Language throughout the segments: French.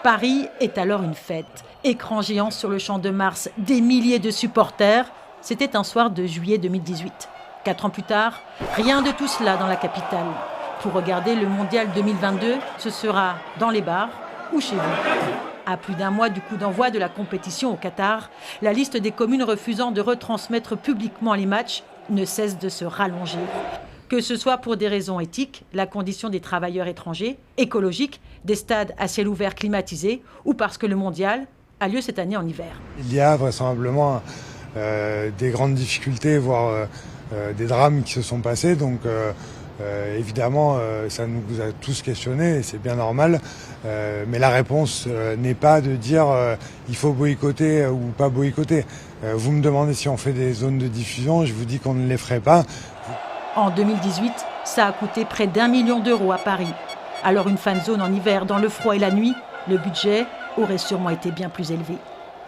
Paris est alors une fête. Écran géant sur le Champ de Mars, des milliers de supporters. C'était un soir de juillet 2018. 4 ans plus tard, rien de tout cela dans la capitale. Pour regarder le Mondial 2022, ce sera dans les bars ou chez vous. À plus d'un mois du coup d'envoi de la compétition au Qatar, la liste des communes refusant de retransmettre publiquement les matchs ne cesse de se rallonger. Que ce soit pour des raisons éthiques, la condition des travailleurs étrangers, écologiques, des stades à ciel ouvert climatisés ou parce que le mondial a lieu cette année en hiver. Il y a vraisemblablement des grandes difficultés, voire des drames qui se sont passés. Donc évidemment, ça nous a tous questionnés et c'est bien normal. Mais la réponse n'est pas de dire il faut boycotter ou pas boycotter. Vous me demandez si on fait des zones de diffusion, je vous dis qu'on ne les ferait pas. En 2018, ça a coûté près d'1 million d'euros à Paris. Alors une fan zone en hiver, dans le froid et la nuit, le budget aurait sûrement été bien plus élevé.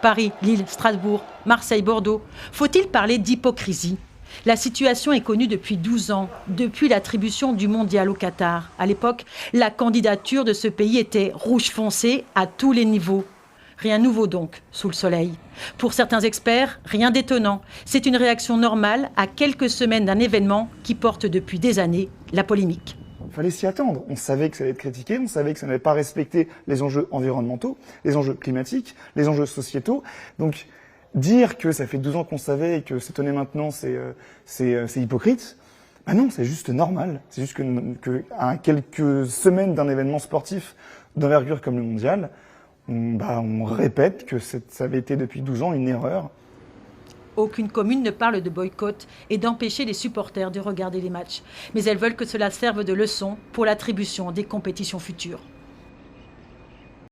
Paris, Lille, Strasbourg, Marseille, Bordeaux. Faut-il parler d'hypocrisie ? La situation est connue depuis 12 ans, depuis l'attribution du mondial au Qatar. À l'époque, la candidature de ce pays était rouge foncé à tous les niveaux. Rien de nouveau donc, sous le soleil. Pour certains experts, rien d'étonnant. C'est une réaction normale à quelques semaines d'un événement qui porte depuis des années la polémique. Il fallait s'y attendre. On savait que ça allait être critiqué, on savait que ça n'allait pas respecter les enjeux environnementaux, les enjeux climatiques, les enjeux sociétaux. Donc, dire que ça fait 12 ans qu'on savait et que s'étonner maintenant, c'est hypocrite. Ben non, c'est juste normal. C'est juste que à quelques semaines d'un événement sportif d'envergure comme le mondial, on répète que ça avait été depuis 12 ans une erreur. Aucune commune ne parle de boycott et d'empêcher les supporters de regarder les matchs. Mais elles veulent que cela serve de leçon pour l'attribution des compétitions futures.